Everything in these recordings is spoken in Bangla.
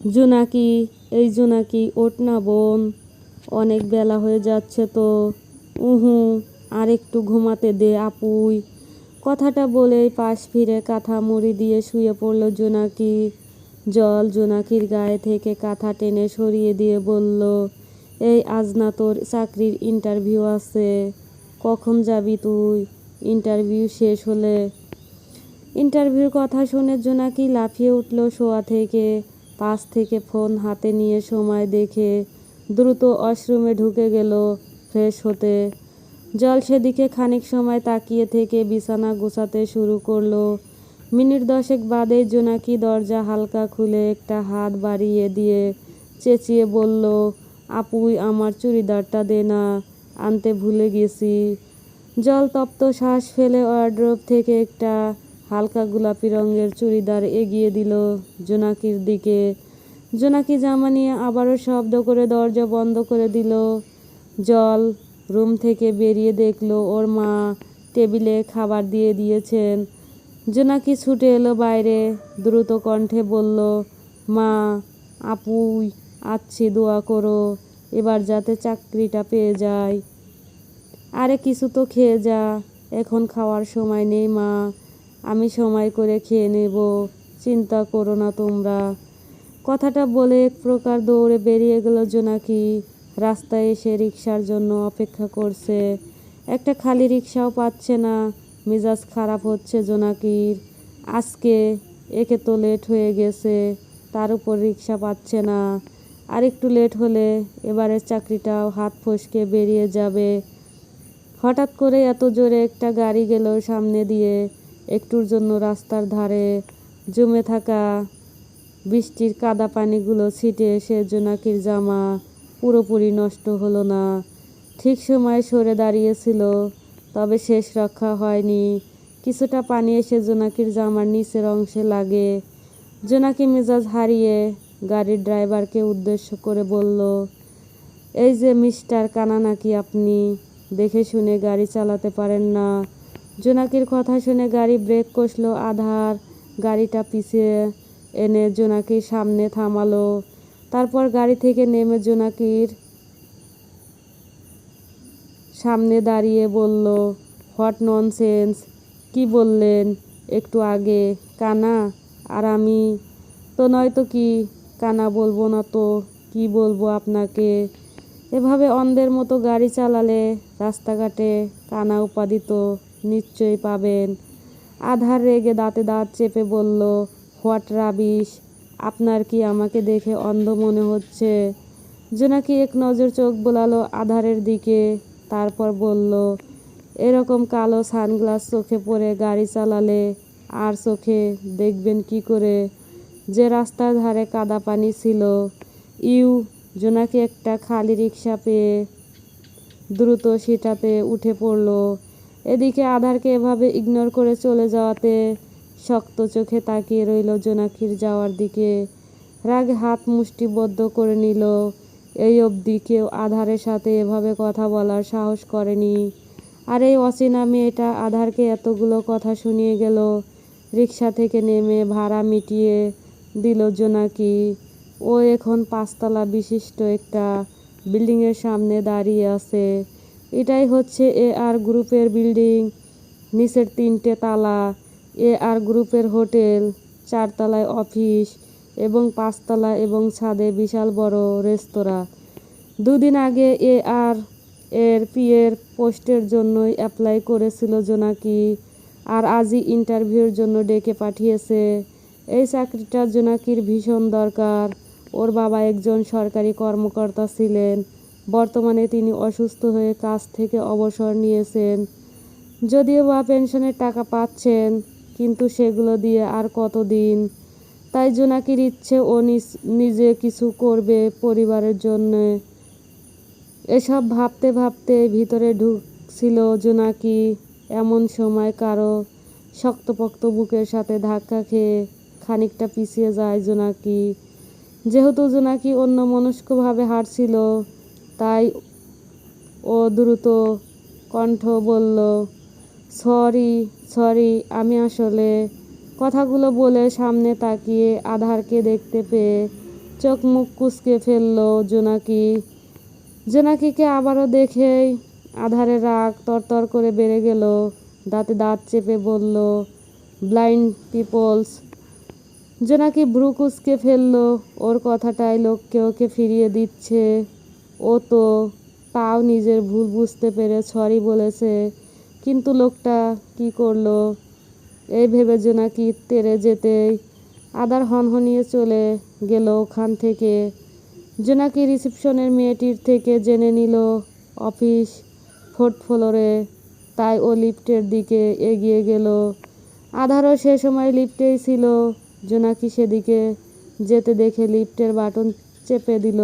জোনাকি, এই জোনাকি ওঠ না বোন, অনেক বেলা হয়ে যাচ্ছে তো। উহু, আর একটু ঘুমাতে দে আপুই। কথাটা বলেই পাশ ফিরে কাঁথা মুড়ি দিয়ে শুয়ে পড়ল জোনাকি। জল জোনাকির গায়ে থেকে কাঁথা টেনে সরিয়ে দিয়ে বলল, এই আজ না তোর চাকরির ইন্টারভিউ আছে, কখন যাবি তুই? ইন্টারভিউ শেষ হলে। ইন্টারভিউর কথা শুনে জোনাকি লাফিয়ে উঠল শোয়া থেকে। পাশ থেকে ফোন হাতে নিয়ে সময় দেখে দ্রুত ওয়াশরুমে ঢুকে গেল ফ্রেশ হতে। জল সেদিকে খানিক সময় তাকিয়ে থেকে বিছানা গোছাতে শুরু করলো। মিনিট 10 বাদে জোনাকি দরজা হালকা খুলে একটা হাত বাড়িয়ে দিয়ে চেঁচিয়ে বলল, আপুই আমার চুড়িদারটা দে না, আনতে ভুলে গেছি। জল তপ্ত শ্বাস ফেলে ওয়ার্ড্রোব থেকে একটা হালকা গোলাপি রঙের চুড়িদার এগিয়ে দিল জোনাকির দিকে। জোনাকি জামা নিয়ে আবারও শব্দ করে দরজা বন্ধ করে দিল। জল রুম থেকে বেরিয়ে দেখলো ওর মা টেবিলে খাবার দিয়ে দিয়েছেন। জোনাকি ছুটে এলো বাইরে, দ্রুত কণ্ঠে বলল, মা, আপুই আচ্ছি, দোয়া করো এবার যাতে চাকরিটা পেয়ে যায়। আরে কিছু তো খেয়ে যা, এখন খাওয়ার সময় নেই মা, আমি সময় করে খেয়ে নেব, চিন্তা করো না তোমরা। কথাটা বলে এক প্রকার দৌড়ে বেরিয়ে গেল জোনাকি। রাস্তায় এসে রিকশার জন্য অপেক্ষা করছে, একটা খালি রিকশাও পাচ্ছে না। মেজাজ খারাপ হচ্ছে জোনাকির। আজকে একে তো লেট হয়ে গেছে, তার উপর রিকশা পাচ্ছে না। আর একটু লেট হলে এবারের চাকরিটাও হাত ফসকে বেরিয়ে যাবে। হঠাৎ করে এত জোরে একটা গাড়ি গেল সামনে দিয়ে। একটুর জন্য রাস্তার ধারে জমে থাকা বৃষ্টির কাদা পানিগুলো ছিটে এসে জোনাকির জামা পুরোপুরি নষ্ট হলো না। ঠিক সময়ে সরে দাঁড়িয়েছিল, তবে শেষ রক্ষা হয়নি। কিছুটা পানি এসে জোনাকির জামার নিচের অংশে লাগে। জোনাকি মেজাজ হারিয়ে গাড়ির ড্রাইভারকে উদ্দেশ্য করে বলল, এই যে মিস্টার কানা নাকি আপনি, দেখে শুনে গাড়ি চালাতে পারেন না? জোনাকির কথা শুনে গাড়ি ব্রেক কষলো। আধার গাড়িটা পিছিয়ে এনে জোনাকির সামনে থামালো। তারপর গাড়ি থেকে নেমে জোনাকির সামনে দাঁড়িয়ে বলল, হোয়াট ননসেন্স, কি বললেন একটু আগে কানা? আর আমি তো নয়তো কি? কানা বলবো না তো কি বলবো আপনাকে? এভাবে অন্ধের মতো গাড়ি চালালে রাস্তাঘাটে কানা উপাধি তো নিশ্চয়ই পাবেন। আধার রেগে দাঁতে দাঁত চেপে বলল, হোয়াট রাবিশ, আপনার কি আমাকে দেখে অন্ধ মনে হচ্ছে? জোনাকি এক নজর চোখ বোলালো আধারের দিকে, তারপর বলল, এরকম কালো সানগ্লাস চোখে পরে গাড়ি চালালে আর চোখে দেখবেন কি করে যে রাস্তার ধারে কাদা পানি ছিল? ইউ। জোনাকি একটা খালি রিকশা পেয়ে দ্রুত সেটাতে উঠে পড়ল। এদিকে আধারকে এভাবে ইগনোর করে চলে যাওয়াতে শক্ত চোখে তাকিয়ে রইল জোনাকির যাওয়ার দিকে। রাগে হাত মুষ্টিবদ্ধ করে নিল। এই অবধি কেউ আধারের সাথে এভাবে কথা বলার সাহস করেনি। আর এই অচেনা মেয়েটা আধারকে এতগুলো কথা শুনিয়ে গেল। রিকশা থেকে নেমে ভাড়া মিটিয়ে দিল জোনাকি। ও এখন 5 তলা বিশিষ্ট একটা বিল্ডিংয়ের সামনে দাঁড়িয়ে আছে। এটাই হচ্ছে আর গ্রুপের বিল্ডিং। নিচের 3টে তালা আর গ্রুপের হোটেল, 4 তলায় অফিস এবং 5 তলা এবং ছাদে বিশাল বড় রেস্তোরাঁ। 2 দিন আগে আর এর পিএর পোস্টের জন্যই অ্যাপ্লাই করেছিল জোনাকি, আর আজই ইন্টারভিউর জন্য ডেকে পাঠিয়েছে। এই চাকরিটা জোনাকির ভীষণ দরকার। ওর বাবা একজন সরকারি কর্মকর্তা ছিলেন, বর্তমানে তিনি অসুস্থ হয়ে কাজ থেকে অবসর নিয়েছেন। যদিও বা পেনশনের টাকা পাচ্ছেন, কিন্তু সেগুলো দিয়ে আর কতদিন? তাই জোনাকির ইচ্ছে ও নিজে কিছু করবে পরিবারের জন্য। এসব ভাবতে ভাবতে ভিতরে ঢুকছিল জোনাকি। এমন সময় কারো শক্তপোক্ত বুকের সাথে ধাক্কা খেয়ে খানিকটা পিছিয়ে যায় জোনাকি। যেহেতু জোনাকি অন্যমনস্কভাবে হাঁটছিল, তাই ও দ্রুত কণ্ঠ বলল, সরি সরি, আমি আসলে। কথাগুলো বলে সামনে তাকিয়ে আধারকে দেখতে পেয়ে চোখ মুখ কুঁচকে ফেললো জোনাকি। জোনাকিকে আবারও দেখেই আধারের রাগ তরতর করে বেড়ে গেল। দাঁতে দাঁত চেপে বলল, ব্লাইন্ড পিপলস। জোনাকি ভ্রু কুঁচকে ফেললো। ওর কথাটাই লোককে ওকে ফিরিয়ে দিচ্ছে। ও তো তাও নিজের ভুল বুঝতে পেরে সরি বলেছে, কিন্তু লোকটা কি করলো এই ভেবে জোনাকি তেড়ে যেতেই আধার হনহনিয়ে চলে গেল ওখান থেকে। জোনাকি রিসেপশনের মেয়েটির থেকে জেনে নিল অফিস 4th ফ্লোরে, তাই ও লিফটের দিকে এগিয়ে গেল। আধারও সে সময় লিফটেই ছিল। জোনাকি সেদিকে যেতে দেখে লিফটের বাটন চেপে দিল।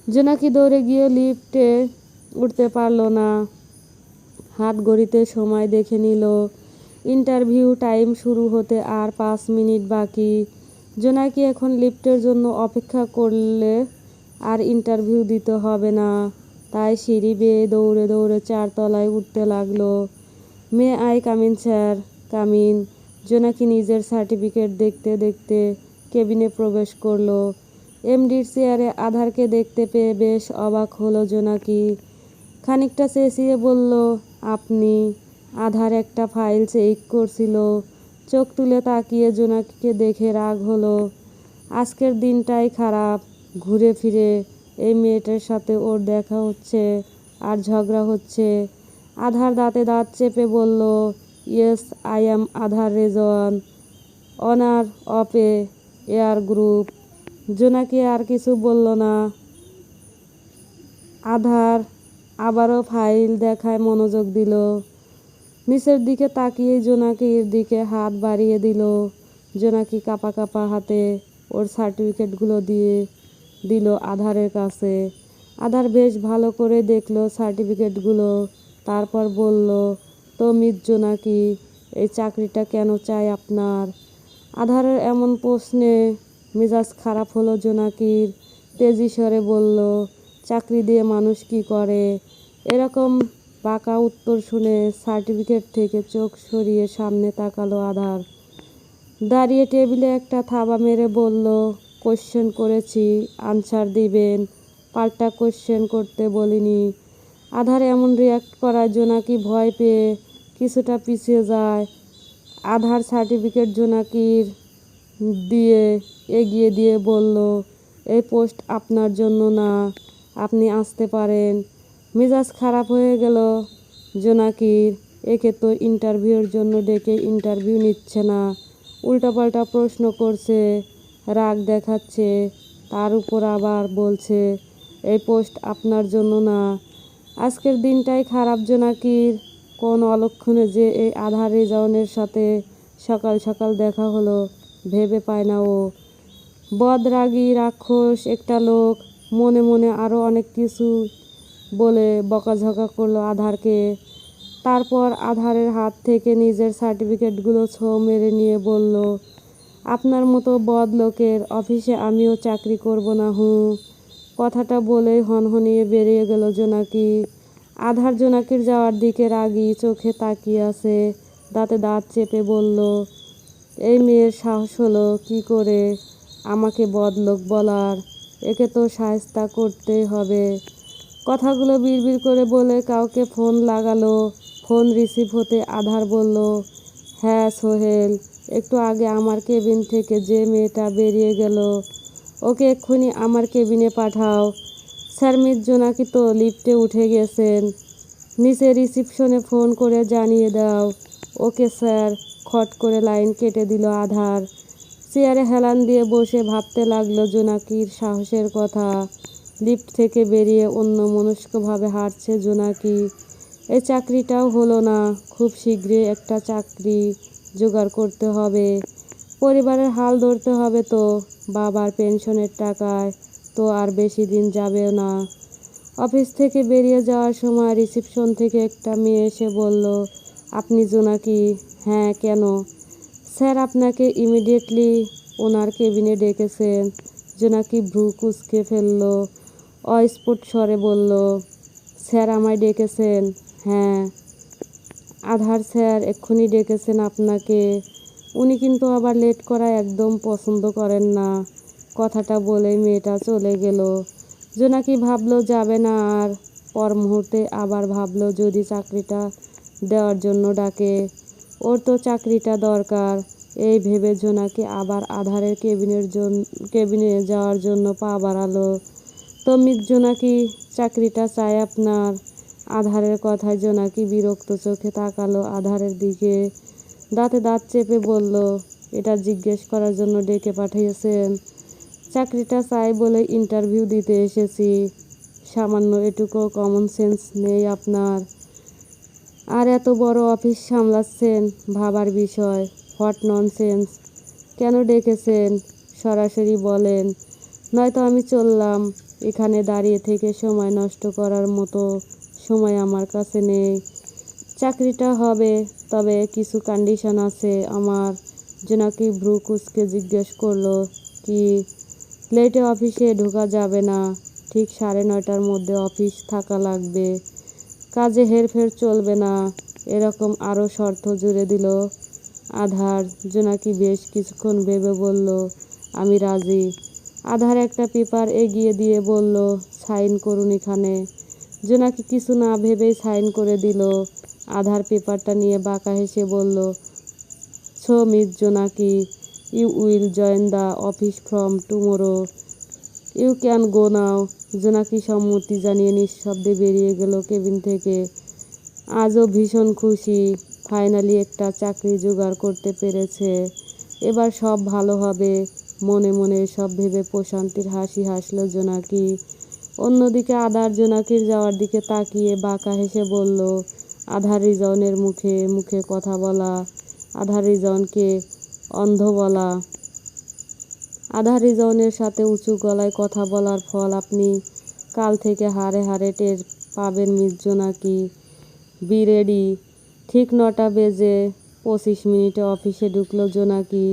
জোনাকি দৌড়ে গিয়ে লিফটে উঠতে পারল না। হাত ঘড়িতে সময় দেখে নিল। ইন্টারভিউ টাইম শুরু হতে আর 5 মিনিট বাকি। জোনাকি এখন লিফটের জন্য অপেক্ষা করলে আর ইন্টারভিউ দিতে হবে না, তাই সিঁড়ি বেয়ে দৌড়ে দৌড়ে 4 তলায় উঠতে লাগলো। May I come in sir? Come in. জোনাকি নিজের সার্টিফিকেট দেখতে দেখতে কেবিনে প্রবেশ করলো। এমডির চেয়ারে আধারকে দেখতে পেয়ে বেশ অবাক হলো জোনাকি। খানিকটা চেঁচিয়ে বলল, আপনি? আধার একটা ফাইল চেক করছিল। চোখ তুলে তাকিয়ে জোনাকিকে দেখে রাগ হলো। আজকের দিনটাই খারাপ। ঘুরে ফিরে এই মেয়েটার সাথে ওর দেখা হচ্ছে আর ঝগড়া হচ্ছে। আধার দাঁতে দাঁত চেপে বলল, yes I am Aadhaar Rezwan, honour of air group. জোনাকি আর কিছু বলল না। আধার আবারও ফাইল দেখায় মনোযোগ দিল। নিচের দিকে তাকিয়ে জোনাকির দিকে হাত বাড়িয়ে দিল। জোনাকি কাঁপা কাঁপা হাতে ওর সার্টিফিকেটগুলো দিয়ে দিল আধারের কাছে। আধার বেশ ভালো করে দেখলো সার্টিফিকেটগুলো, তারপর বলল, তো মিস জোনাকি, এই চাকরিটা কেন চাই আপনার? আধারের এমন প্রশ্নে মেজাজ খারাপ হলো জোনাকির। তেজি স্বরে বলল, চাকরি দিয়ে মানুষ কি করে? এরকম বাঁকা উত্তর শুনে সার্টিফিকেট থেকে চোখ সরিয়ে সামনে তাকালো আধার। দাঁড়িয়ে টেবিলে একটা থাবা মেরে বলল, কোশ্চেন করেছি, আনসার দিবেন, পাল্টা কোশ্চেন করতে বলিনি। আধার এমন রিয়াক্ট করায় জোনাকি ভয় পেয়ে কিছুটা পিছিয়ে যায়। আধার সার্টিফিকেট জোনাকির দিয়ে এগিয়ে দিয়ে বলল, এই পোস্ট আপনার জন্য না, আপনি আসতে পারেন। মেজাজ খারাপ হয়ে গেল জোনাকির। একে তো ইন্টারভিউর জন্য ডেকে ইন্টারভিউ নিচ্ছে না, উল্টাপাল্টা প্রশ্ন করছে, রাগ দেখাচ্ছে, তার উপর আবার বলছে এই পোস্ট আপনার জন্য না। আজকের দিনটাই খারাপ জোনাকির। কোন অলক্ষণে যে এই আধার রেজওয়ানের সাথে সকাল সকাল দেখা হলো ভেবে পায় না ও। বদরাগী রাক্ষস একটা লোক। মনে মনে আরও অনেক কিছু বলে বকাঝকা করলো আধারকে। তারপর আধারের হাত থেকে নিজের সার্টিফিকেটগুলো ছোঁ মেরে নিয়ে বলল, আপনার মতো বদ লোকের অফিসে আমিও চাকরি করব না। কথাটা বলেই হনহনিয়ে বেরিয়ে গেল জোনাকি। আধার জোনাকির যাওয়ার দিকে রাগী চোখে তাকিয়ে আছে। দাঁতে দাঁত চেপে বলল, এই মেয়ের সাহস হলো কি করে আমাকে বদলোক বলার? একে তো শায়েস্তা করতেই হবে। কথাগুলো বিড়বিড় করে বলে কাউকে ফোন লাগালো। ফোন রিসিভ হতে আধার বলল, হ্যাঁ সোহেল, একটু আগে আমার কেবিন থেকে যে মেয়েটা বেরিয়ে গেল ওকে এক্ষুনি আমার কেবিনে পাঠাও। স্যার মিস জোনাকি তো লিফটে উঠে গেছেন, নিচে রিসিপশনে ফোন করে জানিয়ে দাও। Okay sir. খট করে লাইন কেটে দিল আধার। চেয়ারে হেলান দিয়ে বসে ভাবতে লাগলো জোনাকির সাহসের কথা। লিফট থেকে বেরিয়ে অন্যমনস্কভাবে হাঁটছে জোনাকি। এই চাকরিটাও হলো না। খুব শীঘ্রই একটা চাকরি জোগাড় করতে হবে। পরিবারের হাল ধরতে হবে তো। বাবার পেনশনের টাকায় তো আর বেশি দিন যাবেও না। অফিস থেকে বেরিয়ে যাওয়ার সময় রিসেপশন থেকে একটা মেয়ে এসে বলল, আপনি জোনাকি? হ্যাঁ, কেন? স্যার আপনাকে ইমিডিয়েটলি ওনার কেবিনে ডেকেছেন। জোনাকি ভ্রু কুঁচকে ফেলল। অস্ফুট স্বরে বলল, স্যার আমায় ডেকেছেন? হ্যাঁ। আধার স্যার এক্ষুনি ডেকেছেন আপনাকে। উনি কিন্তু আবার লেট করা একদম পছন্দ করেন না। কথাটা বলেই মেয়েটা চলে গেল। জোনাকি ভাবলো যাবে না আর। পর মুহূর্তে আবার ভাবলো যদি চাকরিটা দেওয়ার জন্য ডাকে, ওর তো চাকরিটা দরকার। এই ভেবে জোনাকি আবার আধারের কেবিনে যাওয়ার জন্য পা বাড়ালো। তো মিস জোনাকি, চাকরিটা চাই আপনার। আধারের কথায় জোনাকি বিরক্ত চোখে তাকালো আধারের দিকে। দাঁতে দাঁত চেপে বলল, এটা জিজ্ঞেস করার জন্য ডেকে পাঠিয়েছেন? চাকরিটা চাই বলে ইন্টারভিউ দিতে এসেছি। সামান্য এটুকু কমন সেন্স নেই আপনার? আর এত বড় অফিস সামলাচ্ছেন, ভাবার বিষয়। What nonsense! কেন ডেকেছেন সরাসরি বলেন, নয়তো আমি চললাম। এখানে দাঁড়িয়ে থেকে সময় নষ্ট করার মতো সময় আমার কাছে নেই। চাকরিটা হবে, তবে কিছু কন্ডিশন আছে আমার। জোনাকি ভ্রু কুঁচকে জিজ্ঞেস করলো, কি? লেটে অফিসে ঢোকা যাবে না। ঠিক 9:30টার মধ্যে অফিস থাকা লাগবে। কাজে হেরফের চলবে না। এরকম আরও শর্ত জুড়ে দিল আধার। জোনাকি বেশ কিছুক্ষণ ভেবে বলল, আমি রাজি। আধার একটা পেপার এগিয়ে দিয়ে বলল, সাইন করুন এখানে। জোনাকি কিছু না ভেবেই সাইন করে দিল। আধার পেপারটা নিয়ে বাঁকা হেসে বলল, so miss Jonaki, you will join the office from tomorrow. You can go now. Jonaki সম্মতি জানিয়ে নিঃশব্দে বেরিয়ে গেল কেবিন থেকে। আজও ভীষণ খুশি, ফাইনালি একটা চাকরি জোগাড় করতে পেরেছে। এবার সব ভালো হবে। মনে মনে সব ভেবে প্রশান্তির হাসি হাসল জোনাকি। অন্যদিকে আধার জোনাকির যাওয়ার দিকে তাকিয়ে বাঁকা হেসে বলল, আধার রিজওয়ানের মুখে মুখে কথা বলা, আধার রিজওয়ানকে অন্ধ বলা। আধার রিজওয়ানের সাথে উঁচু গলায় কথা বলার ফল আপনি কাল থেকে হাড়ে হাড়ে টের পাবেন মিস জোনাকি। Be ready. ঠিক 9:25 অফিসে ঢুকলো জোনাকি।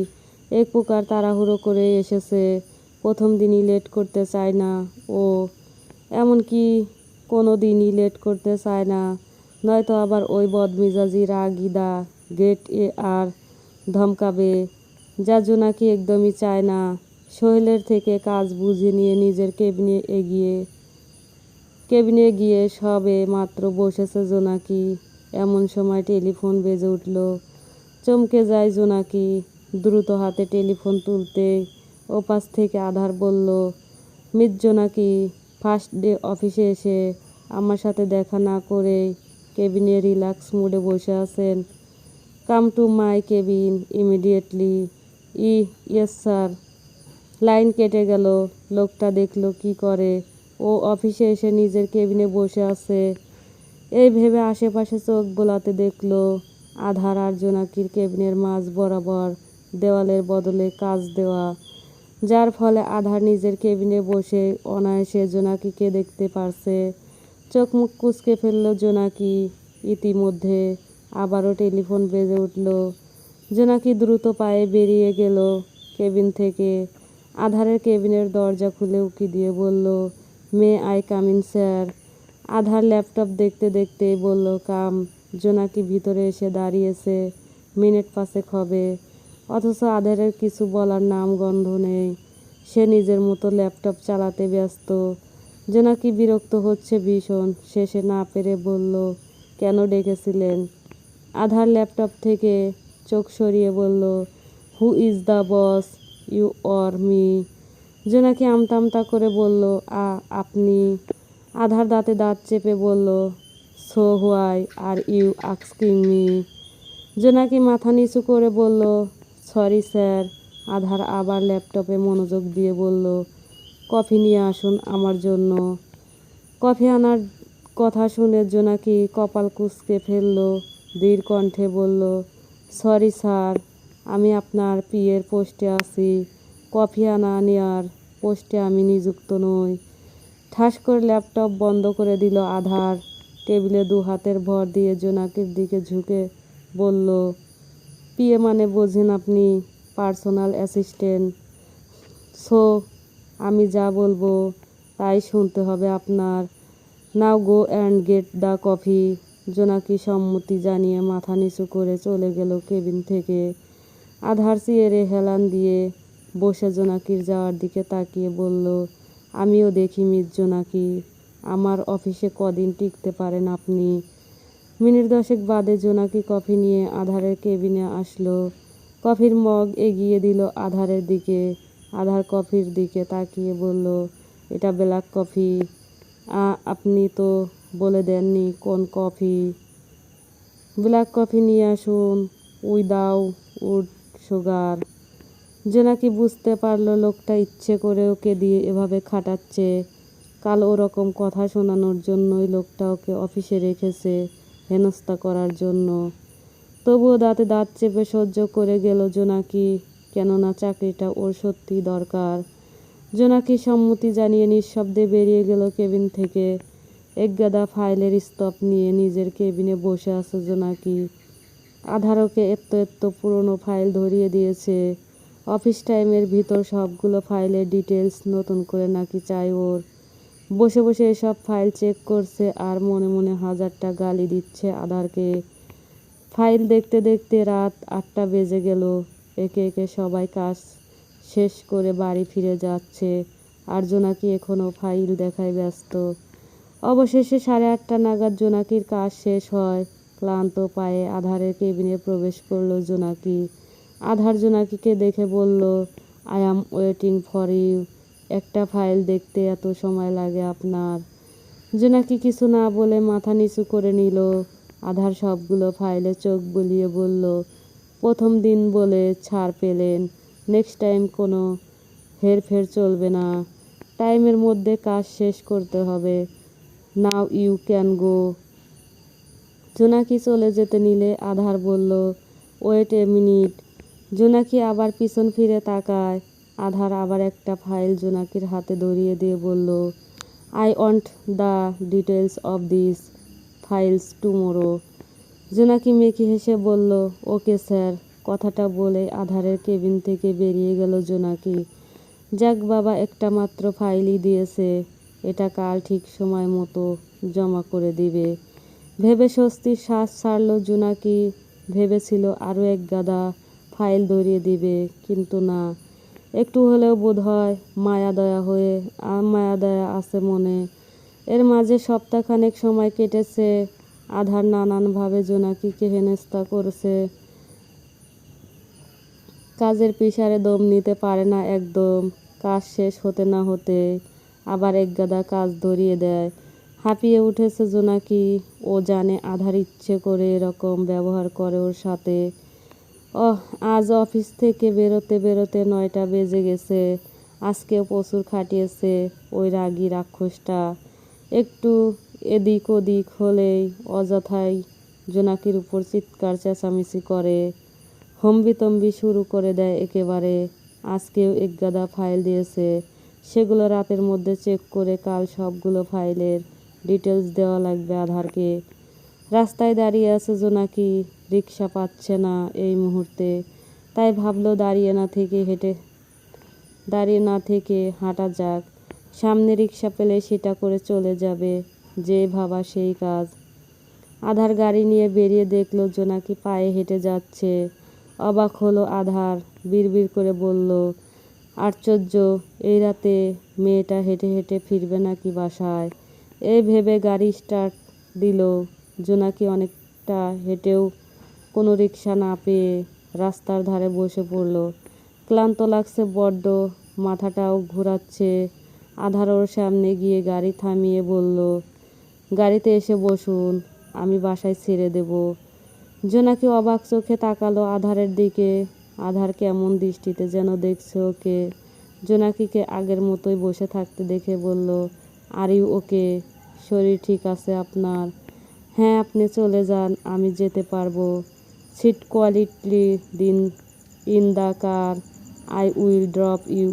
এক প্রকার তাড়াহুড়ো করে এসেছে। প্রথম দিনই লেট করতে চায় না ও। এমনকি কোনো দিনই লেট করতে চায় না, নয়তো আবার ওই বদমেজাজি রাগিদা গ্রেট এ আর ধমকাবে, যা জোনাকি একদমই চায় না। সোহেলের থেকে কাজ বুঝে নিয়ে নিজের কেবিনে গিয়ে সবে মাত্র বসেছে জোনাকি, এমন সময় টেলিফোন বেজে উঠল। চমকে যায় জোনাকি। দ্রুত হাতে টেলিফোন তুলতে ওপাশ থেকে আধার বলল, মিস জোনাকি, ফার্স্ট ডে অফিসে এসে আমার সাথে দেখা না করেই কেবিনে রিল্যাক্স মুডে বসে আছেন। Come to my cabin immediately. Yes sir. লাইন কেটে গেল। লোকটা দেখলো কি করে, ও অফিসে এসে নিজের কেবিনে বসে আছে। এই ভেবে আশেপাশে চোখ বোলাতে দেখলো আধার আর জোনাকির কেবিনের মাঝ বরাবর দেওয়ালের বদলে কাচ দেওয়া, যার ফলে আধার নিজের কেবিনে বসে অনায়াসে জোনাকিকে দেখতে পারছে। চোখ মুখ কুঁচকে ফেলল জোনাকি। ইতিমধ্যে আবারও টেলিফোন বেজে উঠল। জোনাকি দ্রুত পায়ে বেরিয়ে গেল কেবিন থেকে। আধারের কেবিনের দরজা খুলে উকি দিয়ে বলল, may I come in sir? Aadhar laptop দেখতে দেখতেই বলল, কাম। জোনাকি ভিতরে এসে দাঁড়িয়েছে। মিনিট 5 হবে, অথচ আধারের কিছু বলার নাম গন্ধ নেই। সে নিজের মতো ল্যাপটপ চালাতে ব্যস্ত। জোনাকি বিরক্ত হচ্ছে ভীষণ। শেষে না পেরে বলল, কেন ডেকেছিলেন? আধার ল্যাপটপ থেকে চোখ সরিয়ে বলল, who is the boss, you or me? Jonaki আমতা আমতা করে বলল, আপনি। আধার দাঁতে দাঁত চেপে বলল, so why are you asking me? Jonaki মাথা নিচু করে বলল, সরি স্যার। আধার আবার ল্যাপটপে মনোযোগ দিয়ে বলল, কফি নিয়ে আসুন আমার জন্য। কফি আনার কথা শুনে জোনাকি কপাল কুঁচকে ফেলল। দৃঢ় কণ্ঠে বলল, সরি স্যার, আমি আপনার পিএর পোস্টে আছি। কফি আনা নেওয়ার পোস্টে আমি নিযুক্ত নই। ঠাস করে ল্যাপটপ বন্ধ করে দিল আধার। টেবিলে 2 হাতের ভর দিয়ে জোনাকির দিকে ঝুঁকে বলল, পিএ মানে বোঝেন আপনি? Personal assistant. সো আমি যা বলবো তাই শুনতে হবে আপনার। Now go and get the coffee. Jonaki সম্মতি জানিয়ে মাথা নিচু করে চলে গেল কেবিন থেকে। আধার চেয়ারে হেলান দিয়ে বসে জোনাকির যাওয়ার দিকে তাকিয়ে বলল, আমিও দেখি মিস জোনাকি, আমার অফিসে কদিন টিকতে পারেন আপনি। মিনিট 10 বাদে জোনাকি কফি নিয়ে আধারের কেবিনে আসলো। কফির মগ এগিয়ে দিল আধারের দিকে। আধার কফির দিকে তাকিয়ে বলল, এটা ব্ল্যাক কফি। আপনি তো বলে দেননি কোন কফি। ব্ল্যাক কফি নিয়ে আসুন, উইদাউট সুগার। জোনাকি বুঝতে পারল লোকটা ইচ্ছে করে ওকে দিয়ে এভাবে খাটাচ্ছে। কাল ওরকম কথা শোনানোর জন্যই লোকটা ওকে অফিসে রেখেছে, হেনস্থা করার জন্য। তবুও দাঁতে দাঁত চেপে সহ্য করে গেল জোনাকি, কেননা চাকরিটা ওর সত্যিই দরকার। জোনাকি সম্মতি জানিয়ে নিঃশব্দে বেরিয়ে গেল কেবিন থেকে। একগাদা ফাইলের স্তূপ নিয়ে নিজের কেবিনে বসে আছে জোনাকি। আধার ওকে এত্ত পুরনো ফাইল ধরিয়ে দিয়েছে। অফিস টাইমের ভিতর সবগুলো ফাইলের ডিটেলস নতুন করে নাকি চাই ওর। বসে বসে এসব ফাইল চেক করছে আর মনে মনে হাজারটা গালি দিচ্ছে আধারকে। ফাইল দেখতে দেখতে রাত 8টা বেজে গেল। একে একে সবাই কাজ শেষ করে বাড়ি ফিরে যাচ্ছে, আর জোনাকি এখনও ফাইল দেখায় ব্যস্ত। অবশেষে 8:30 নাগাদ জোনাকির কাজ শেষ হয়। ক্লান্ত পায়ে আধারের কেবিনে প্রবেশ করলো জোনাকি। আধার জোনাকিকে দেখে বলল, I am waiting for you. একটা ফাইল দেখতে এত সময় লাগে আপনার? জোনাকি কিছু না বলে মাথা নিচু করে নিল। আধার সবগুলো ফাইলে চোখ বুলিয়ে বলল, প্রথম দিন বলে ছাড় পেলেন, নেক্সট টাইম কোনো হেরফের চলবে না। টাইমের মধ্যে কাজ শেষ করতে হবে। Now you can go. Jonaki চলে যেতে নিলে আধার বলল, ওয়েট এ মিনিট। জোনাকি আবার পিছন ফিরে তাকায়। আধার আবার একটা ফাইল জোনাকির হাতে ধরিয়ে দিয়ে বলল, I want the details of this files tomorrow. জোনাকি মেকি হেসে বলল, ওকে স্যার। কথাটা বলে আধারের কেবিন থেকে বেরিয়ে গেল জোনাকি। যাক বাবা, একটা মাত্র ফাইলই দিয়েছে, এটা কাল ঠিক সময় মতো জমা করে দিবে ভেবে স্বস্তির শ্বাস ছাড়ল জোনাকি। ভেবেছিল আরও এক গাদা ফাইল ধরিয়ে দিবে, কিন্তু না, একটু হলেও বোধহয় মায়া দয়া আছে মনে। এর মাঝে সপ্তাহখানেক সময় কেটেছে। আধার নানানভাবে জোনাকিকে হেনস্থা করছে। কাজের প্রেসারে দম নিতে পারে না একদম। কাজ শেষ হতে না হতে আবার একগাদা কাজ ধরিয়ে দেয়। হাঁপিয়ে উঠেছে জোনাকি। ও জানে আধার ইচ্ছে করে এরকম ব্যবহার করে ওর সাথে। আজ অফিস থেকে বেরোতে বেরোতে 9টা বেজে গেছে। আজকেও প্রচুর খাটিয়েছে ওই রাগী রাক্ষসটা। একটু এদিক ওদিক হলেই অযথাই জোনাকির উপর চিৎকার চেঁচামেচি করে, হম্বিতম্বি শুরু করে দেয় একেবারে। আজকেও একগাদা ফাইল দিয়েছে, সেগুলো রাতের মধ্যে চেক করে কাল সবগুলো ফাইলের ডিটেলস দেওয়া লাগবে আধারকে। রাস্তায় দাঁড়িয়ে আছে জোনাকি, রিকশা পাচ্ছে না এই মুহূর্তে। তাই ভাবলো দাঁড়িয়ে না থেকে হাঁটা যাক। সামনে রিকশা পেলে সেটা করে চলে যাবে। যে ভাবা সেই কাজ। আধার গাড়ি নিয়ে বেরিয়ে দেখলো জোনাকি পায়ে হেঁটে যাচ্ছে। অবাক হলো আধার, বিড়বিড় করে বলল, আশ্চর্য, এই রাতে মেয়েটা হেঁটে হেঁটে ফিরবে নাকি বাসায়। এই ভেবে গাড়ি স্টার্ট দিল। জোনাকি অনেকটা হেঁটেও কোনো রিকশা না পেয়ে রাস্তার ধারে বসে পড়ল। ক্লান্ত লাগছে বড্ড, মাথাটাও ঘোরাচ্ছে। আধার ওর সামনে গিয়ে গাড়ি থামিয়ে বলল, গাড়িতে এসে বসুন, আমি বাসায় ছেড়ে দেব। জোনাকি অবাক চোখে তাকালো আধারের দিকে। আধার কেমন দৃষ্টিতে যেন দেখছে ওকে। জোনাকিকে আগের মতোই বসে থাকতে দেখে বলল, আর ইউ ওকে? শরীর ঠিক আছে আপনার? হ্যাঁ, আপনি চলে যান, আমি যেতে পারবো। সিট কোয়ালিটি দিন in the car, I will drop you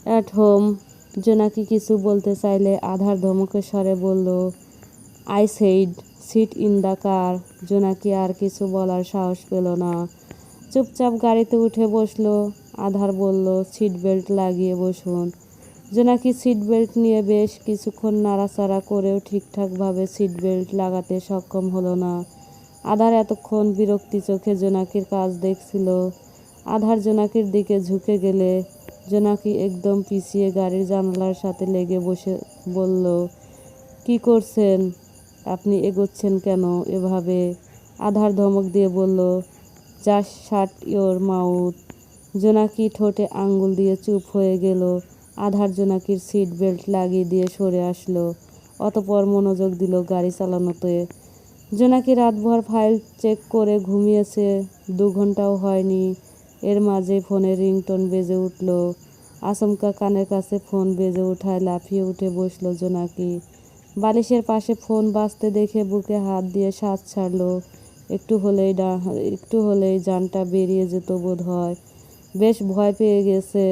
at home. Jonaki কিছু বলতে চাইলে আধার ধমকে স্বরে বলল, I said sit in the car. Jonaki আর কিছু বলার সাহস পেল না। চুপচাপ গাড়িতে উঠে বসলো। আধার বলল, সিট বেল্ট লাগিয়ে বসুন। জোনাকি সিট বেল্ট নিয়ে বেশ কিছুক্ষণ নাড়াচাড়া করেও ঠিকঠাকভাবে সিট বেল্ট লাগাতে সক্ষম হলো না। আধার এতক্ষণ বিরক্তি চোখে জোনাকির কাজ দেখছিল। আধার জোনাকির দিকে ঝুঁকে গেলে জোনাকি একদম পিছিয়ে গাড়ির জানালার সাথে লেগে বসে বলল, কি করছেন আপনি, এগোচ্ছেন কেন এভাবে? আধার ধমক দিয়ে বলল, জাস্ট শাট ইয়োর মাউথ। জোনাকি ঠোঁটে আঙ্গুল দিয়ে চুপ হয়ে গেল। আধার জোনাকির সিট বেল্ট লাগিয়ে দিয়ে সরে আসলো, অতঃপর মনোযোগ দিল গাড়ি চালানোতে। জোনাকি রাতভর ফাইল চেক করে ঘুমিয়েছে, 2 ঘন্টাও হয়নি। এর মাঝে ফোনের রিংটোন বেজে উঠল। আচমকা কানের কাছে ফোন বেজে ওঠায় লাফিয়ে উঠে বসল জোনাকি। বালিশের পাশে ফোন বাজতে দেখে বুকে হাত দিয়ে শ্বাস ছাড়ল। একটু হলেই জানটা বেরিয়ে যেত বোধ হয়। বেশ ভয় পেয়ে গেছে।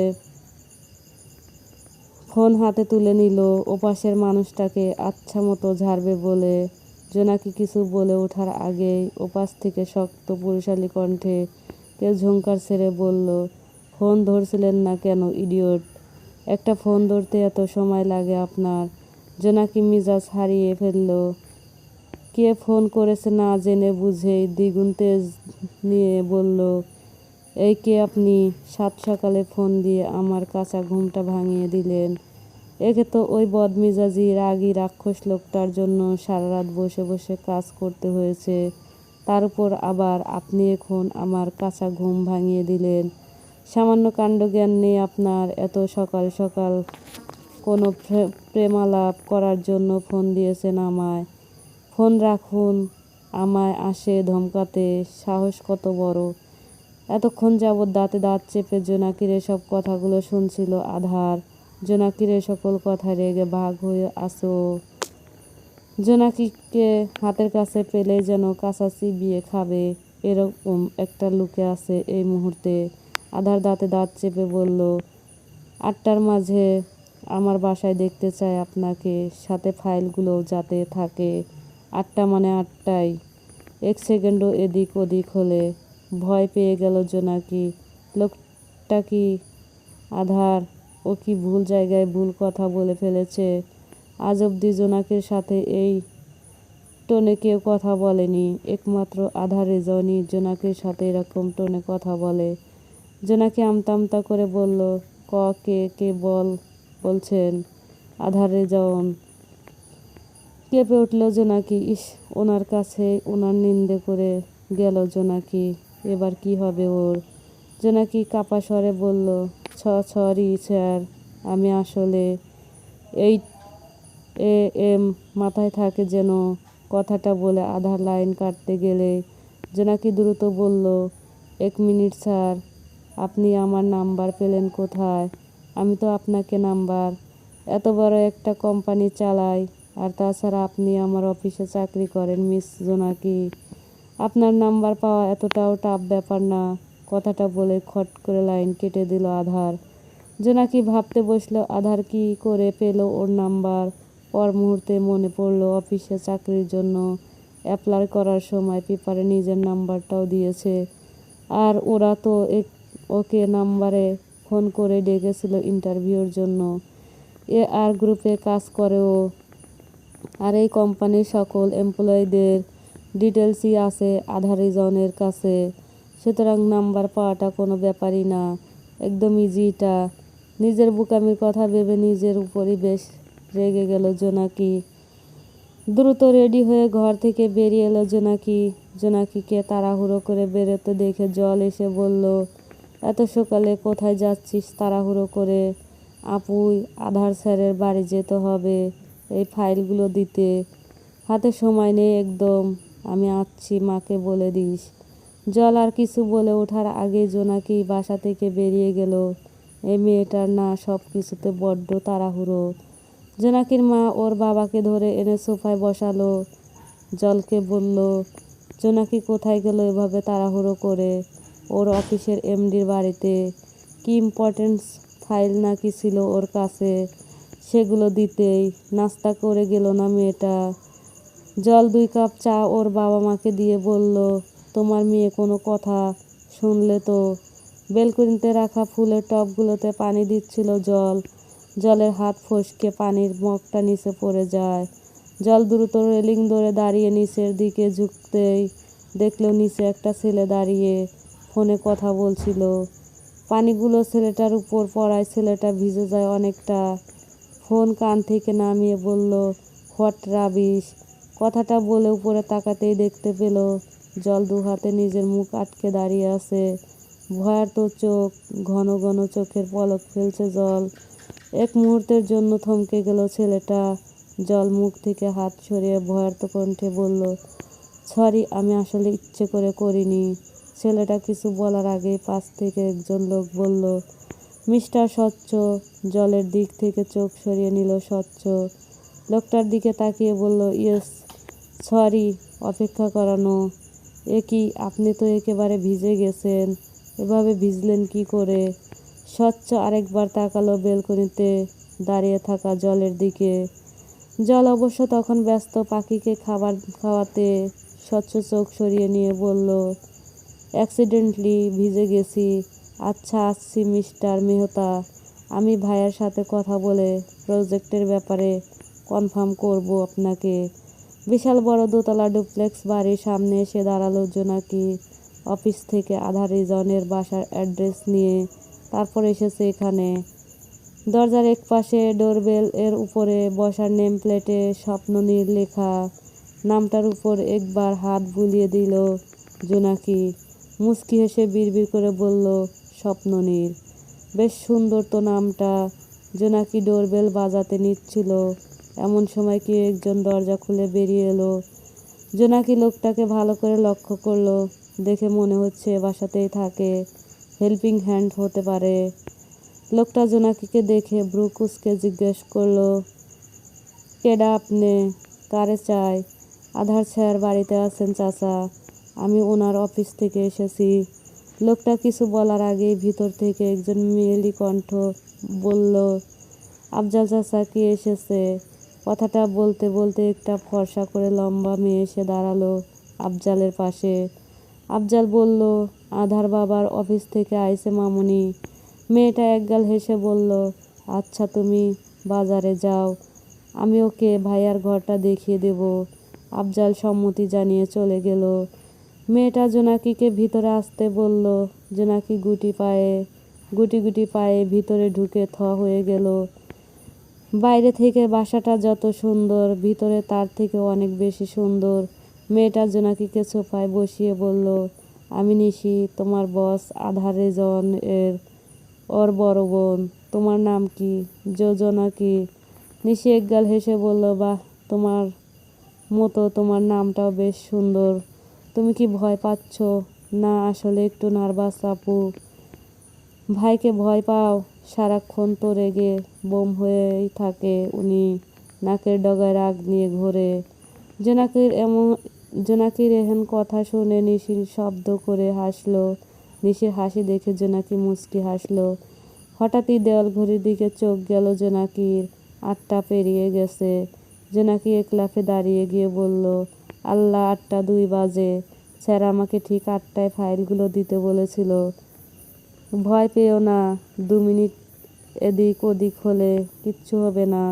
ফোন হাতে তুলে নিল, ওপাশের মানুষটাকে আচ্ছা মতো ঝাড়বে বলে। জোনাকি কিছু বলে ওঠার আগেই ওপাশ থেকে শক্ত পুরুষালী কণ্ঠে কেউ ঝংকার ছেড়ে বলল, ফোন ধরছিলেন না কেন ইডিয়ট? একটা ফোন ধরতে এত সময় লাগে আপনার? জোনাকি মিজাজ হারিয়ে ফেলল। কে ফোন করেছে না জেনে বুঝেই দ্বিগুণ তেজ নিয়ে বলল, এই কে আপনি? 7 সকালে ফোন দিয়ে আমার কাঁচা ঘুমটা ভাঙিয়ে দিলেন। একে তো ওই বদমেজাজি রাগী রাক্ষস লোকটার জন্য সারা রাত বসে বসে কাজ করতে হয়েছে, তার উপর আবার আপনি এখন আমার কাঁচা ঘুম ভাঙিয়ে দিলেন। সামান্য কাণ্ডজ্ঞান নেই আপনার? এত সকাল সকাল কোনো প্রেমালাপ করার জন্য ফোন দিয়েছেন আমায়? ফোন রাখুন। আমায় আসে ধমকাতে সাহস কত বড়! এতক্ষণ যাবৎ দাঁতে দাঁত চেপে জোনাকির এসব কথাগুলো শুনছিল আধার। জোনাকির এ সকল কথায় রেগে ভাগ হয়ে আসো। জোনাকিকে হাতের কাছে পেলেই যেন কাঁচা চিবিয়ে খাবে, এরকম একটা লুকে আছে এই মুহূর্তে। আধার দাঁতে দাঁত চেপে বলল, 8টার মাঝে আমার বাসায় দেখতে চাই আপনাকে, সাথে ফাইলগুলোও যাতে থাকে। 8টা মানে 8টাই। 1 সেকেন্ডও এদিক ওদিক হলে। ভয় পেয়ে গেল জোনাকি। লোকটা কি আধার? ও কি ভুল জায়গায় ভুল কথা বলে ফেলেছে? আজ অবধি জোনাকির সাথে এই টোনে কেউ কথা বলেনি, একমাত্র আধার রেজাউনই জোনাকির সাথে এরকম টোনে কথা বলে। জোনাকি আমতা আমতা করে বলল, কে কে বলছেন? আধার রেজাউন। কেঁপে উঠল জোনাকি। ইস, ওনার কাছে ওনার নিন্দে করে গেল জোনাকি। এবার কি হবে ওর? জোনাকি কাঁপা স্বরে বলল, সরি স্যার, আমি আসলে 8 AM মাথায় থাকে যেন। কথাটা বলে আধা লাইন কাটতে গেলে জোনাকি দ্রুত বলল, 1 মিনিট স্যার, আপনি আমার নাম্বার পেলেন কোথায়? আমি তো আপনাকে নাম্বার, এত বড় একটা কোম্পানি চালাই, আর তাছাড়া আপনি আমার অফিসে চাকরি করেন মিস জোনাকি। আপনার নাম্বার পাওয়া এতটাও টাফ ব্যাপার না। কথাটা বলে খট করে লাইন কেটে দিল আধার। জোনাকি ভাবতে বসলো আধার কি করে পেল ওর নাম্বার। পর মুহূর্তে মনে পড়ল অফিসে চাকরির জন্য অ্যাপ্লাই করার সময় পেপারে নিজের নাম্বারটাও দিয়েছে। আর ওরা তো ওকে নাম্বারে ফোন করে ডেকেছিল ইন্টারভিউর জন্য। আর গ্রুপে কাজ করে ও। আর এই কোম্পানির সকল এমপ্লয়ীদের ডিটেলসই আছে আধার রেজাউনের কাছে। সুতরাং নাম্বার পাওয়াটা কোনো ব্যাপারই না, একদম ইজি এটা। নিজের বোকামির কথা ভেবে নিজের উপরই বেশ রেগে গেল জোনাকি। দ্রুত রেডি হয়ে ঘর থেকে বেরিয়ে এলো জোনাকি। জোনাকিকে তাড়াহুড়ো করে বেরোতে দেখে জল এসে বলল, এত সকালে কোথায় যাচ্ছিস তাড়াহুড়ো করে? আপুই, আধার স্যারের বাড়ি যেতে হবে এই ফাইলগুলো দিতে। হাতে সময় নেই একদম। আমি আসছি, মাকে বলে দিস। জল আর কিছু বলে ওঠার আগে জোনাকি বাসা থেকে বেরিয়ে গেল। এই মেয়েটার না সব কিছুতে বড্ড তাড়াহুড়ো। জোনাকির মা ওর বাবাকে ধরে এনে সোফায় বসালো। জলকে বলল, জোনাকি কোথায় গেল এভাবে তাড়াহুড়ো করে? ওর অফিসের এমডির বাড়িতে। কি ইম্পর্টেন্ট ফাইল নাকি ছিল ওর কাছে, সেগুলো দিতেই। নাস্তা করে গেল না মেয়েটা? জল 2 কাপ চা ওর বাবা মাকে দিয়ে বলল, তোমার মেয়ে কোনো কথা শুনলে তো? বেলকনিতে রাখা ফুলের টবগুলোতে পানি দিচ্ছিল জল। জলের হাত ফসকে পানির মগটা নিচে পড়ে যায়। জল দ্রুত রেলিং ধরে দাঁড়িয়ে নিচের দিকে ঝুঁকতেই দেখলো নিচে একটা ছেলে দাঁড়িয়ে ফোনে কথা বলছিল। পানিগুলো ছেলেটার উপর পড়ায় ছেলেটা ভিজে যায় অনেকটা। ফোন কান থেকে নামিয়ে বলল, হোয়াট রাবিশ। কথাটা বলে উপরে তাকাতেই দেখতে পেল জল দু হাতে নিজের মুখ আটকে দাঁড়িয়ে আছে। ভয়ার্ত চোখ, ঘন ঘন চোখের পলক ফেলছে জল। এক মুহূর্তের জন্য থমকে গেল ছেলেটা। জল মুখ থেকে হাত সরিয়ে ভয়ার্ত কণ্ঠে বলল, সরি, আমি আসলে ইচ্ছে করে করিনি। ছেলেটা কিছু বলার আগেই পাশ থেকে একজন লোক বলল, মিস্টার স্বচ্ছ। জলের দিক থেকে চোখ সরিয়ে নিল স্বচ্ছ। লোকটার দিকে তাকিয়ে বলল, ইয়েস, সরি অপেক্ষা করানো। এ কি, আপনি তো একেবারে ভিজে গেছেন, এভাবে ভিজলেন কি করে? স্বচ্ছ আরেকবার তাকালো বেলকনিতে দাঁড়িয়ে থাকা জলের দিকে। জল অবশ্য তখন ব্যস্ত পাখিকে খাবার খাওয়াতে। স্বচ্ছ চোখ সরিয়ে নিয়ে বলল, অ্যাক্সিডেন্টলি ভিজে গেছি। আচ্ছা, আসছি মিস্টার মেহতা। আমি ভাইয়ের সাথে কথা বলে প্রজেক্টের ব্যাপারে কনফার্ম করব আপনাকে। বিশাল বড় দোতলা ডুপ্লেক্স বাড়ির সামনে এসে দাঁড়ালো জোনাকি। অফিস থেকে আধার রিজনের বাসার অ্যাড্রেস নিয়ে তারপর এসেছে এখানে। দরজার একপাশে ডোরবেল এর উপরে বসার নেম প্লেটে স্বপ্ননীর লেখা। নামটার উপর একবার হাত বুলিয়ে দিল জোনাকি। মুচকি হেসে বিড়বিড় করে বলল, স্বপ্ননীর। বেশ সুন্দর তো নামটা। জোনাকি ডোরবেল বাজাতে নিচ্ছিল, এমন সময় কেউ একজন দরজা খুলে বেরিয়ে এলো। জোনাকি লোকটাকে ভালো করে লক্ষ্য করলো। দেখে মনে হচ্ছে বাসাতেই থাকে, হেল্পিং হ্যান্ড হতে পারে। লোকটা জোনাকিকে দেখে ভ্রু কুঁচকে জিজ্ঞেস করলো, কেডা আপনি? কারে চাই? আধার স্যার বাড়িতে আছেন চাচা, আমি ওনার অফিস থেকে এসেছি। লোকটা কিছু বলার আগেই ভিতর থেকে একজন মেয়েলি কণ্ঠ বলল, আফজাল চাচা কি এসেছে? কথাটা বলতে বলতে একটা ফর্সা করে লম্বা মেয়ে এসে দাঁড়ালো আফজালের পাশে। আফজাল বলল, আধার বাবার অফিস থেকে আইছে মামুনি। মেয়েটা একগাল হেসে বলল, আচ্ছা তুমি বাজারে যাও, আমি ওকে ভাইয়ার ঘরটা দেখিয়ে দেব। আফজাল সম্মতি জানিয়ে চলে গেল। মেয়েটা জোনাকিকে ভিতরে আসতে বলল। জোনাকি গুটি গুটি পায়ে ভিতরে ঢুকে থ হয়ে গেল। বাইরে থেকে বাসাটা যত সুন্দর, ভিতরে তার থেকে অনেক বেশি সুন্দর। মেয়েটা জোনাকিকে সোফায় বসিয়ে বলল, আমি নিশি, তোমার বস আধার রেজন এর ওর বড় বোন। তোমার নাম কি? জোনাকি। নিশি একগাল হেসে বলল, বাহ, তোমার মতো তোমার নামটাও বেশ সুন্দর। তুমি কি ভয় পাচ্ছ? না, আসলে একটু নার্ভাস আপু। ভাইকে ভয় পাও? সারাক্ষণ তো রেগে বোম হয়েই থাকে উনি, নাকের ডগায় রাগ নিয়ে ঘোরে। জোনাকির এহেন কথা শুনে নিশির শব্দ করে হাসলো। নিশির হাসি দেখে জোনাকি মুচকি হাসলো। হঠাৎই দেওয়াল ঘড়ির দিকে চোখ গেল জোনাকির। 8টা পেরিয়ে গেছে। জোনাকি এক লাফে দাঁড়িয়ে গিয়ে বলল, আল্লাহ, 8টা 2 বাজে। স্যার আমাকে ঠিক 8টায় ফাইলগুলো দিতে বলেছিল। ভয় পেও না, 2 মিনিট এদিক ওদিক হলে কিচ্ছু হবে না।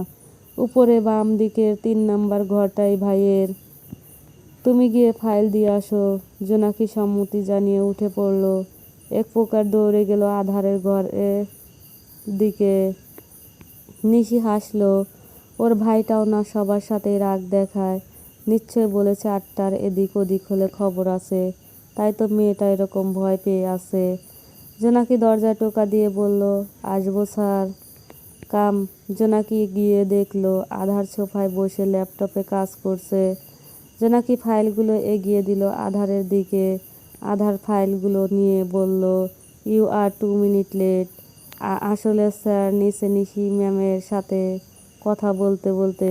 উপরে বাম দিকের 3 নাম্বার ঘরটাই ভাইয়ের। তুমি গিয়ে ফাইল দিয়ে আসো। জোনাকি সম্মতি জানিয়ে উঠে পড়ল। এক প্রকার দৌড়ে গেল আধারের ঘরের দিকে। নিশি হাসলো। ওর ভাইটাও না সবার সাথেই রাগ দেখায়। নিশ্চয় বলেছে 8টার এদিক ওদিক হলে খবর আছে, তাই তো মেয়েটা এরকম ভয় পেয়ে আছে। জোনাকি দরজায় টোকা দিয়ে বলল, আসবো স্যার। কাম। জোনাকি গিয়ে দেখলো আধার সোফায় বসে ল্যাপটপে কাজ করছে। জোনাকি ফাইলগুলো এগিয়ে দিল আধারের দিকে। আধার ফাইলগুলো নিয়ে বলল, ইউ আর 2 মিনিট লেট। আসলে স্যার নিচে নিশি ম্যামের সাথে কথা বলতে বলতে,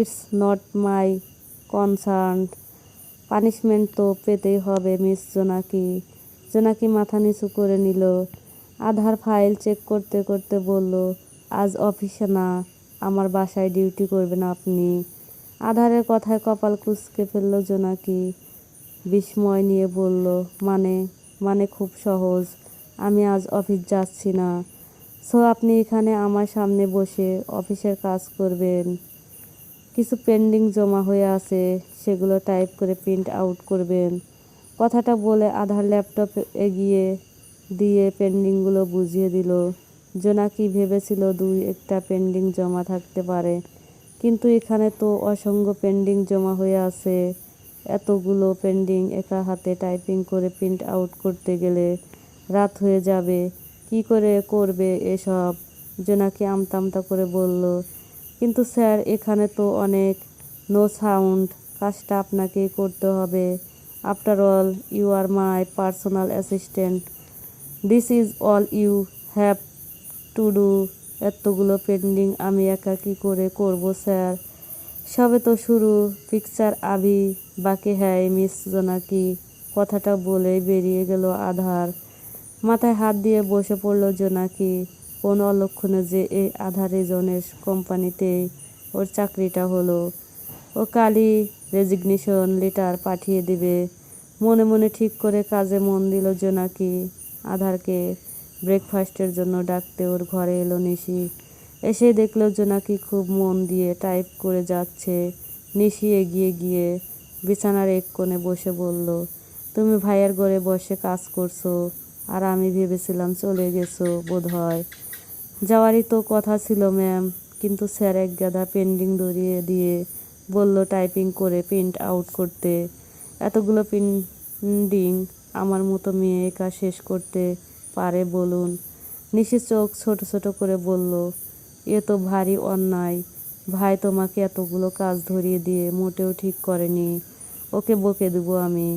it's not my concern. Punishment তো পেতেই হবে মিস জোনাকি। জোনাকি মাথা নিচু করে নিল। আধার ফাইল চেক করতে করতে বলল, আজ অফিসে না, আমার বাসায় ডিউটি করবেন আপনি। আধারের কথায় কপাল কুঁচকে ফেলল জোনাকি। বিস্ময় নিয়ে বলল, মানে? মানে খুব সহজ, আমি আজ অফিস যাচ্ছি না। সো আপনি এখানে আমার সামনে বসে অফিসের কাজ করবেন। কিছু পেন্ডিং জমা হয়ে আছে, সেগুলো টাইপ করে প্রিন্ট আউট করবেন। কথাটা বলে আধার ল্যাপটপ এগিয়ে দিয়ে পেন্ডিংগুলো বুঝিয়ে দিল। জোনাকি ভেবেছিল একটা পেন্ডিং জমা থাকতে পারে, কিন্তু এখানে তো অসংখ্য পেন্ডিং জমা হয়ে আছে। এতগুলো পেন্ডিং একা হাতে টাইপিং করে প্রিন্ট আউট করতে গেলে রাত হয়ে যাবে। কি করে করবে এসব? জোনাকি আমতা আমতা করে বলল, কিন্তু স্যার এখানে তো অনেক নো সাউন্ড, কাজটা আপনাকেই করতে হবে। After all you are my personal assistant, this is all you have to do. এতগুলো পেন্ডিং আমি একা কি করে করব স্যার? সবে তো শুরু, পিকচার আভি বাকি হ্যায় মিস জোনাকি। কথাটা বলেই বেরিয়ে গেল আধার। মাথায় হাত দিয়ে বসে পড়ল জোনাকি। কোন অলক্ষণে যে এই আধার রেজনের কোম্পানিতেই ওর চাকরিটা হলো। ও কালই রেজিগনেশন লেটার পাঠিয়ে দিবে। মনে মনে ঠিক করে কাজে মন দিল জোনাকি। আধারকে ব্রেকফাস্টের জন্য ডাকতে ওর ঘরে এলো নিশি। এসে দেখল জোনাকি খুব মন দিয়ে টাইপ করে যাচ্ছে। নিশি এগিয়ে গিয়ে বিছানার এক কোণে বসে বলল, তুমি ভাইয়ের ঘরে বসে কাজ করছো, আর আমি ভেবেছিলাম চলে গেছো বোধহয়। যাওয়ারই তো কথা ছিল ম্যাম, কিন্তু স্যার এক গাদা পেন্ডিং ধরিয়ে দিয়ে বলল টাইপিং করে প্রিন্ট আউট করতে। এতগুলো পেন্ডিং আমার মতো মেয়ে একা শেষ করতে পারে বলুন? নিশি চোখ ছোট ছোট করে বলল, এ তো ভারী অন্যায়। ভাই তোমাকে এতগুলো কাজ ধরিয়ে দিয়ে মোটেও ঠিক করেনি। ওকে বকে দেবো আমি।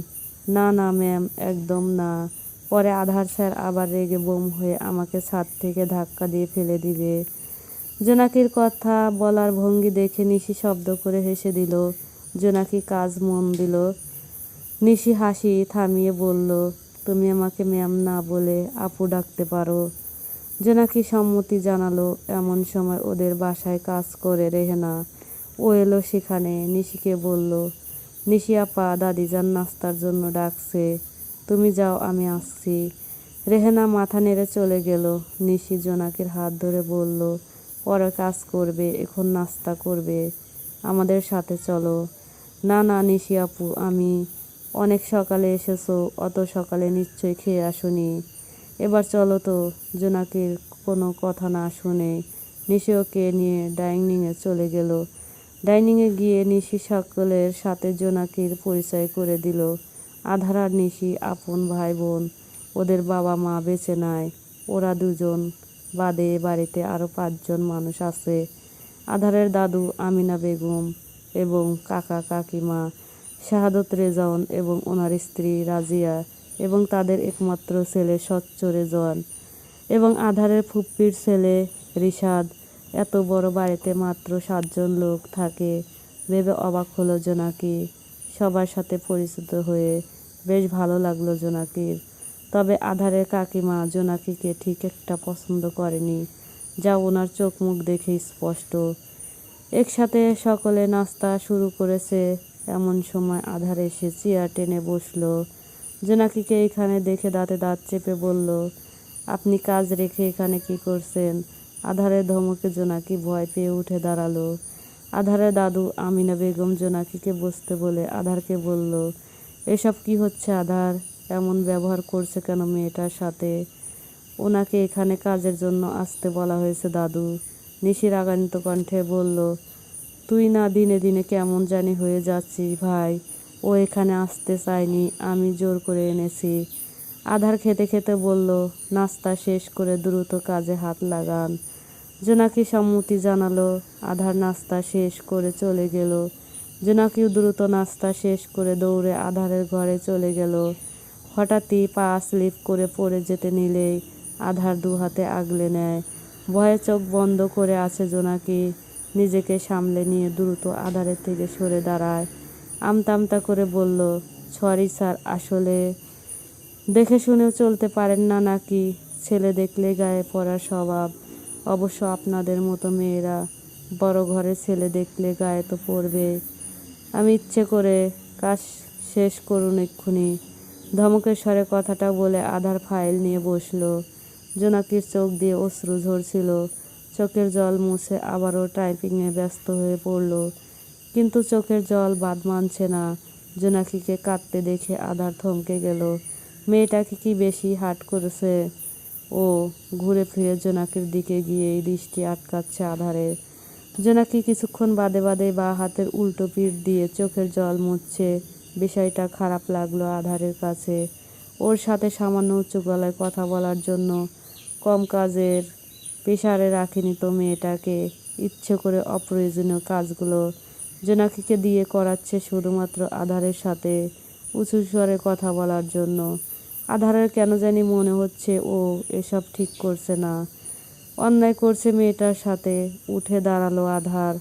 না না ম্যাম, একদম না। পরে আধার স্যার আবার রেগে বোম হয়ে আমাকে ছাদ থেকে ধাক্কা দিয়ে ফেলে দিবে। জোনাকির কথা বলার ভঙ্গি দেখে নিশি শব্দ করে হেসে দিল। জোনাকি কাজ মন দিল। নিশি হাসি থামিয়ে বলল, তুমি আমাকে ম্যাম না বলে আপু ডাকতে পারো। জোনাকি সম্মতি জানালো। এমন সময় ওদের বাসায় কাজ করে রেহেনা। ও এলো সেখানে। নিশিকে বলল, নিশি আপা, দাদিজান নাস্তার জন্য ডাকছে, তুমি যাও, আমি আসছি। রেহেনা মাথা নেড়ে চলে গেল। নিশি জোনাকির হাত ধরে বলল, পরে কাজ করবে, এখন নাস্তা করবে, আমাদের সাথে চলো। না না নিশি আপু, আমি অনেক সকালে এসেছো, অত সকালে নিশ্চয়ই খেয়ে আসোনি। এবার চলো তো। জোনাকির কোনো কথা না শুনে নিশি ওকে নিয়ে ডাইনিংয়ে চলে গেল। ডাইনিংয়ে গিয়ে নিশি সকলের সাথে জোনাকির পরিচয় করে দিল। আধার আর নিশি আপন ভাই বোন। ওদের বাবা মা বেঁচে নাই। ওরা দুজন বাদে বাড়িতে আরও 5 জন মানুষ আছে। আধারের দাদু আমিনা বেগম এবং কাকা কাকিমা শাহাদত রেজাউন এবং ওনার স্ত্রী রাজিয়া এবং তাদের একমাত্র ছেলে স্বচ্ছ রেজওয়ান এবং আধারের ফুপ্পির ছেলে রিশাদ। এত বড় বাড়িতে মাত্র 7 জন লোক থাকে ভেবে অবাক হলো জোনাকি। সবার সাথে পরিচিত হয়ে বেশ ভালো লাগলো জোনাকির। তবে আধারের কাকিমা জোনাকিকে ঠিক একটা পছন্দ করেনি, যা ওনার চোখ মুখ দেখে স্পষ্ট। একসাথে সকলে নাস্তা শুরু করেছে। এমন সময় আধার এসে চেয়ার টেনে বসলো। জোনাকিকে এখানে দেখে দাঁতে দাঁত চেপে বলল, আপনি কাজ রেখে এখানে কি করছেন? আধারের ধমকে জোনাকি ভয় পেয়ে উঠে দাঁড়ালো। আধারের দাদু আমিনা বেগম জোনাকিকে বসতে বলে আধারকে বলল, এসব কি হচ্ছে আধার? এমন ব্যবহার করছে কেন মেয়েটার সাথে? ওনাকে এখানে কাজের জন্য আসতে বলা হয়েছে দাদু। নিশি রাগান্বিত কণ্ঠে বলল, তুই না দিনে দিনে কেমন জানি হয়ে যাচ্ছিস ভাই। ও এখানে আসতে চায়নি, আমি জোর করে এনেছি। আধার খেতে খেতে বলল, নাস্তা শেষ করে দ্রুত কাজে হাত লাগান। জোনাকি সম্মতি জানালো। আধার নাস্তা শেষ করে চলে গেল। জোনাকিও দ্রুত নাস্তা শেষ করে দৌড়ে আধারের ঘরে চলে গেল। হঠাৎই পা স্লিপ করে পড়ে যেতে নিলেই আধার 2 হাতে আগলে নেয়। ভয়ে চোখ বন্ধ করে আছে জোনাকি। নিজেকে সামলে নিয়ে দ্রুত আধারের থেকে সরে দাঁড়ায়। আমতা আমতা করে বলল, সরি স্যার, আসলে দেখে শুনেও চলতে পারেন না নাকি? ছেলে দেখলে গায়ে পড়ার স্বভাব। অবশ্য আপনাদের মতো মেয়েরা বড় ঘরের ছেলে দেখলে গায়ে তো পড়বে। আমি ইচ্ছে করে কাজ শেষ করুন এক্ষুনি। ধমকের স্বরে কথাটা বলে আধার ফাইল নিয়ে বসলো। জোনাকির চোখ দিয়ে অশ্রু ঝরছিল। চোখের জল মুছে আবারও টাইপিংয়ে ব্যস্ত হয়ে পড়ল, কিন্তু চোখের জল বাদ মানছে না। জোনাকিকে কাঁদতে দেখে আধার থমকে গেল। মেয়েটাকে কি বেশি হার্ট করেছে? ও ঘুরে ফিরে জোনাকির দিকে গিয়েই দৃষ্টি আটকাচ্ছে আধারের। জোনাকি কিছুক্ষণ বাদে বাদে বা হাতের উল্টো পিঠ দিয়ে চোখের জল মুছছে। বিষয়টা খারাপ লাগলো আধারের কাছে। ওর সাথে সামান্য উঁচু গলায় কথা বলার জন্য কম কাজের প্রেশারে রাখিনি তো মেয়েটাকে। ইচ্ছে করে অপ্রয়োজনীয় কাজগুলো জোনাকিকে দিয়ে করাচ্ছে শুধুমাত্র আধারের সাথে উঁচু স্বরে কথা বলার জন্য। আধারের কেন জানি মনে হচ্ছে ও এসব ঠিক করছে না, অন্যায় করছে মেয়েটার সাথে। উঠে দাঁড়ালো আধার,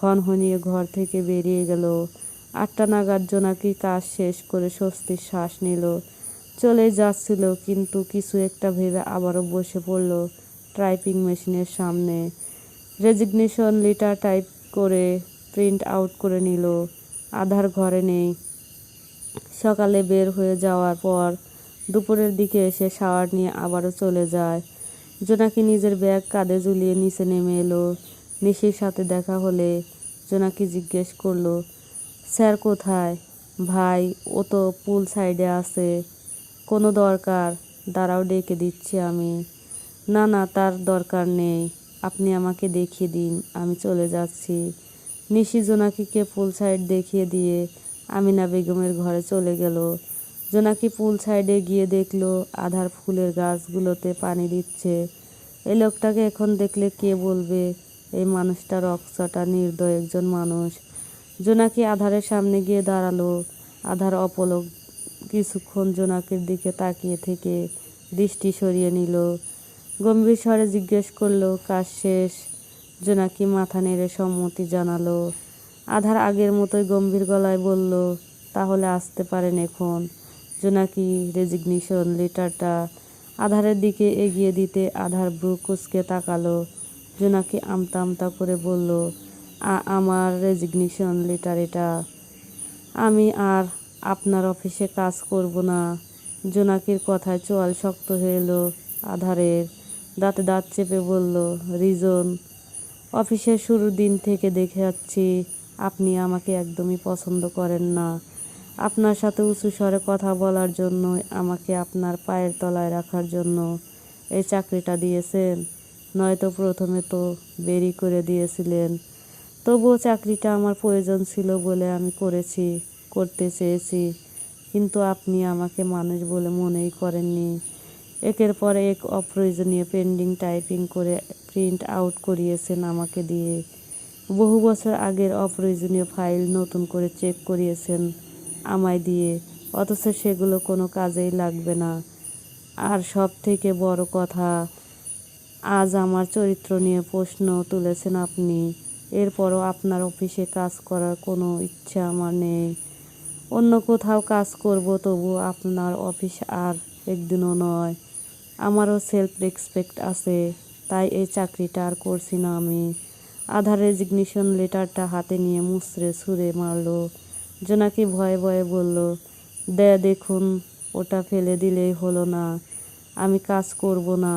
হনহনিয়ে ঘর থেকে বেরিয়ে গেল। 8টা নাগাদ জোনাকি কাজ শেষ করে স্বস্তির শ্বাস নিল। চলে যাচ্ছিল, কিন্তু কিছু একটা ভেবে আবারও বসে পড়ল টাইপিং মেশিনের সামনে। রেজিগনেশন লেটার টাইপ করে প্রিন্ট আউট করে নিল। আধার ঘরে নেই। সকালে বের হয়ে যাওয়ার পর দুপুরের দিকে এসে শাওয়ার নিয়ে আবারও চলে যায়। জোনাকি নিজের ব্যাগ কাঁধে ঝুলিয়ে নিচে নেমে এলো। নিশির সাথে দেখা হলে জোনাকি জিজ্ঞেস করলো, স্যার কোথায়? ভাই, ও তো পুল সাইডে আছে। কোনো দরকার? দাঁড়াও, ডেকে দিচ্ছি আমি। না না, তার দরকার নেই, আপনি আমাকে দেখিয়ে দিন, আমি চলে যাচ্ছি। নিশি জোনাকিকে পুল সাইড দেখিয়ে দিয়ে আমিনা বেগমের ঘরে চলে গেল। জোনাকি পুল সাইডে গিয়ে দেখলো আধার ফুলের গাছগুলোতে পানি দিচ্ছে। এই লোকটাকে এখন দেখলে কে বলবে এই মানুষটা রকচটা নির্দয় একজন মানুষ। জোনাকি আধারের সামনে গিয়ে দাঁড়ালো। আধার অপলক কিছুক্ষণ জোনাকির দিকে তাকিয়ে থেকে দৃষ্টি সরিয়ে নিল। গম্ভীর স্বরে জিজ্ঞেস করলো, কাজ শেষ? জোনাকি মাথা নেড়ে সম্মতি জানালো। আধার আগের মতোই গম্ভীর গলায় বলল, তাহলে আসতে পারেন এখন। জোনাকি রেজিগনেশন লেটারটা আধারের দিকে এগিয়ে দিতে আধার ভ্রু কুঁচকে তাকালো। জোনাকি আমতা আমতা করে বলল, আমার রেজিগনেশন লেটার এটা। আমি আর আপনার অফিসে কাজ করব না। জোনাকির কথায় চোয়াল শক্ত হয়ে এলো আধারের। দাঁতে দাঁত চেপে বলল, রিজন? অফিসের শুরুর দিন থেকে দেখে যাচ্ছি আপনি আমাকে একদমই পছন্দ করেন না। আপনার সাথে উঁচু স্বরে কথা বলার জন্য, আমাকে আপনার পায়ের তলায় রাখার জন্য এই চাকরিটা দিয়েছেন, নয়তো প্রথমে তো বেরি করে দিয়েছিলেন। তবুও চাকরিটা আমার প্রয়োজন ছিল বলে আমি করতে চেয়েছি, কিন্তু আপনি আমাকে মানুষ বলে মনেই করেননি। একের পর এক অপ্রয়োজনীয় পেন্ডিং টাইপিং করে প্রিন্ট আউট করিয়েছেন আমাকে দিয়ে। বহু বছর আগের অপ্রয়োজনীয় ফাইল নতুন করে চেক করিয়েছেন আমায় দিয়ে, অথচ সেগুলো কোনো কাজেই লাগবে না। আর সব থেকে বড় কথা, আজ আমার চরিত্র নিয়ে প্রশ্ন তুলেছেন আপনি। এরপরও আপনার অফিসে কাজ করার কোনো ইচ্ছা আমার নেই। অন্য কোথাও কাজ করব, তবু আপনার অফিস আর একদিনও নয়। আমারও সেলফ রেসপেক্ট আছে, তাই এই চাকরিটা আর করছি না আমি। আধার রেজিগনেশন লেটারটা হাতে নিয়ে মুচড়ে ছুঁড়ে মারল। জোনাকি ভয়ে ভয়ে বলল, দেখুন, ওটা ফেলে দিলেই হলো না। আমি কাজ করব না।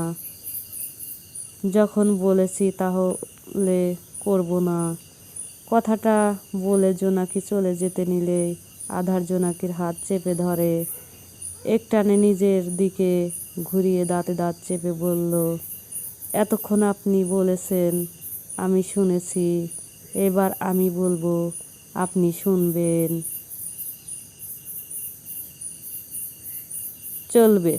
যখন বলেছি তাহলে করব না। কথাটা বলে জোনাকি চলে যেতে নিলে আধার জোনাকির হাত চেপে ধরে। একটানে নিজের দিকে ঘুরিয়ে দাঁতে দাঁত চেপে বলল, এতক্ষণ আপনি বলেছেন, আমি শুনেছি, এবার আমি বলবো, আপনি শুনবেন। চলবে।